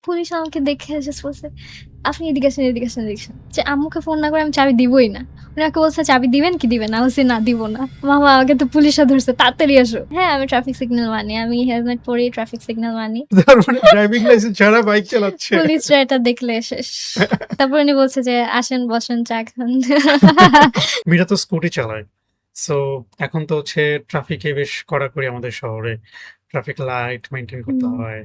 Police আমাকে দেখে just বলছে, "আপনি এদিকে আসেন, এদিকে আসেন, এদিকে আসেন।" যে আম্মুকে ফোন না করে আমি চাবি দিবই না। উনি আমাকে বলছে, "চাবি দিবেন কি দিবেন না?" আমি বলছি, "না দিব না।" "মামা আমাকে তো পুলিশে ধরছে, তাড়াতাড়ি আসো।" হ্যাঁ, আমি ট্রাফিক সিগন্যাল মানি। আমি হেলমেট পরেই ট্রাফিক সিগন্যাল মানি। তার মানে ড্রাইভিং লাইসেন্স ছাড়া বাইক চালাচ্ছে। পুলিশরা এটা দেখলে শেষ। তারপর উনি বলছে যে, "আসেন, বসেন, চা খান।" মীরা তো স্কুটি চালায়। সো এখন তো হচ্ছে ট্রাফিকে বেশ কড়াকড়ি আমাদের শহরে। ট্রাফিক লাইট মেইনটেইন করতে হুম, হয়।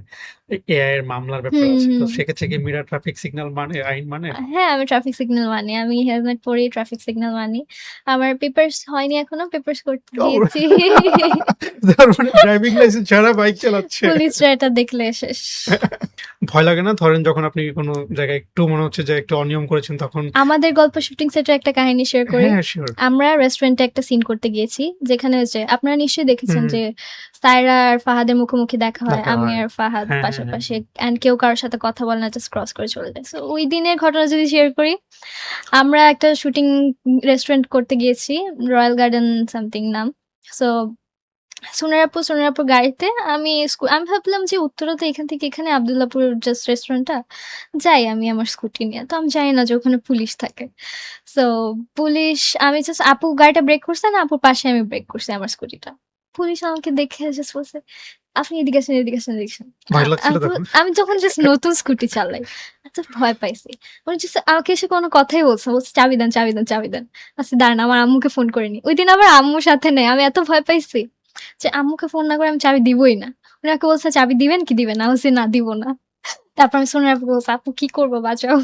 এআই এর মামলার ব্যাপার হুম, আছে। তো হুম। সেক্ষেত্রে কি মীরা ট্রাফিক সিগন্যাল মানে, আইন মানে? হ্যাঁ, আমি ট্রাফিক সিগন্যাল মানি। আমি হেলমেট পরেই ট্রাফিক সিগন্যাল মানি। আমার পেপারস হয়নি এখনো। পেপারস করতে ও গিয়েছি। তার মানে ড্রাইভিং লাইসেন্স ছাড়া বাইক চালাচ্ছে। পুলিশরা এটা দেখলে শেষ। ভয় লাগে না? ধরেন যখন আপনি কোন জায়গায় একটু মনে হচ্ছে যে একটু অনিয়ম করেছেন তখন আমাদের গল্প শুটিং সেটের একটা কাহিনী শেয়ার করি। হ্যাঁ, সিউর। আমরা রেস্টুরেন্টে একটা সিন করতে গিয়েছি। যেখানে হচ্ছে আপনারা নিশ্চয়ই হুম, দেখেছেন হুম। যে সায়রা আর ফাহাদের মুখোমুখি দেখা হয়। দেখা আমি হয়। আর ফাহাদ হ্যাঁ, হ্যাঁ, হ্যাঁ। পাশাপাশি অ্যান্ড কেউ কারো সাথে কথা বলে না, জাস্ট ক্রস করে চলে যায়। সো ওই দিনের ঘটনা যদি শেয়ার করি, আমরা একটা শুটিং রেস্টুরেন্ট করতে গিয়েছি। রয়্যাল গার্ডেন সামথিং নাম। সো সোনার আপুর গাড়িতে আমি ভাবলাম যে উত্তরাতে এখান থেকে এখানে আব্দুল্লাহপুর জাস্ট রেস্টুরেন্টটা। যাই আমি আমার স্কুটি নিয়ে। তো আমি জানি না যে ওখানে পুলিশ থাকে। সো পুলিশ আমি জাস্ট আপু গাড়িটা ব্রেক করছে না, আপুর পাশে আমি ব্রেক করছি আমার স্কুটিটা। পুলিশ আমাকে দেখে জাস্ট বলছে, "আপনি এদিকে আসেন, এদিকে আসেন, এদিকে আসেন।" ভয় লাগছিল আপু তখন? আমি যখন জাস্ট নতুন স্কুটি চালাই, এত ভয় পাইছি। উনি জাস্ট আমাকে এসে কোনো কথাই বলছে না। বলছে, "চাবি দেন, চাবি দেন, চাবি দেন।" আচ্ছা দাঁড়ান আমার আম্মুকে ফোন করে নিই। ওইদিন আবার আম্মু সাথে নেই। আমি এত ভয় পাইছি যে আম্মুকে ফোন না করে আমি চাবি দিবই না। উনি আমাকে বলছে, "চাবি দিবেন কি দিবেন না?" আমি বলছি, "না দিব না।" তারপর আমি সোনার আপুকে বলছি, "আপু কি করব বাঁচাও।"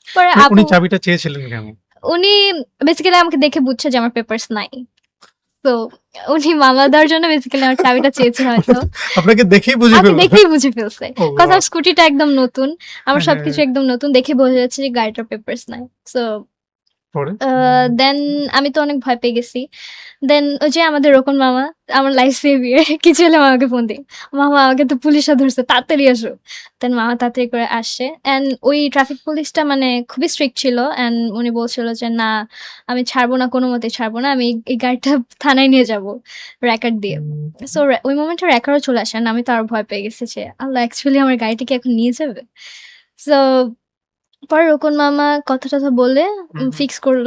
পরে মানে আপু উনি চাবিটা চেয়েছিলেন কেন? উনি বেসিক্যালি আমাকে দেখে বুঝছে যে আমার পেপারস নাই। তো উনি মামলা দেওয়ার জন্য বেসিক্যালি আমার চাবিটা চেয়েছে মানে হয়তো। আপনাকে দেখেই বুঝে আমাকে ফেলল। দেখেই বুঝে ফেলছে। ওহ কজ ওয়াও! আমার স্কুটিটা একদম নতুন। আমার হ্যাঁ, সবকিছু একদম নতুন। দেখে বোঝা যাচ্ছে যে গাড়িটার পেপারস নাই। সো পরে? আ দেন আমি তো অনেক ভয় পেয়ে গেছি। দেন ওই যে আমাদের রোকন মামা, আমার লাইফ সেভিয়ার কিছু হলে মামাকে ফোন দেই। "মামা আমাকে তো পুলিশে ধরছে, তাড়াতাড়ি আসো।" দেন মামা তাড়াতাড়ি করে আসে। অ্যান্ড ওই ট্রাফিক পুলিশটা মানে খুবই স্ট্রিক্ট ছিল। অ্যান্ড উনি বলছিল যে, "না, আমি ছাড়বো না, কোনমতেই ছাড়বো না। আমি এই গাড়িটা থানায় নিয়ে যাবো র‍্যাকার দিয়ে।" সো ওই মোমেন্টে র‍্যাকারও চলে আসে। অ্যান্ড আমি তো আরো ভয় পেয়ে গেছি যে, আল্লাহ অ্যাকচুয়ালি আমার গাড়িটা কি এখন নিয়ে যাবে? সো পরে রোকন মামা কথা-টথা বলে হুম, হুম। ফিক্স করল।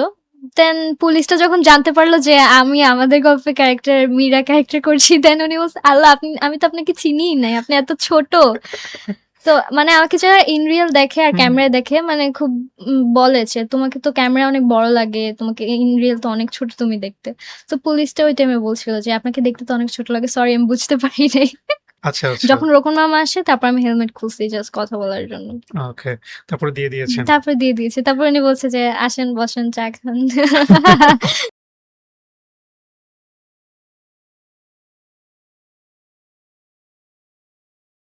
দেন পুলিশটা যখন জানতে পারল যে আমি আমাদের গল্পে ক্যারেক্টার মীরা ক্যারেক্টার করছি, দেন উনি বলছে, "আল্লাহ আমি তো আপনাকে চিনিই নাই। আপনি এত ছোট।" তো মানে আমাকে যারা ইন রিয়াল দেখে আর হুম, ক্যামেরায় দেখে মানে খুব বলে যে, "তোমাকে তো ক্যামেরায় অনেক বড় লাগে। তোমাকে ইন রিয়াল তো অনেক ছোট তুমি দেখতে।" তো পুলিশটা ওই টাইমে বলছিল যে, "আপনাকে দেখতে তো অনেক ছোট লাগে। সরি আমি বুঝতে পারি নাই।" আচ্ছা, আচ্ছা। যখন রোকন মামা আসে তারপর আমি হেলমেট খুলছি জাস্ট কথা বলার জন্য। ওকে। তারপরে দিয়ে দিয়েছেন। তারপরে দিয়ে দিয়েছি। তারপর উনি বলছে যে, "আসেন, বসেন, চা খান।"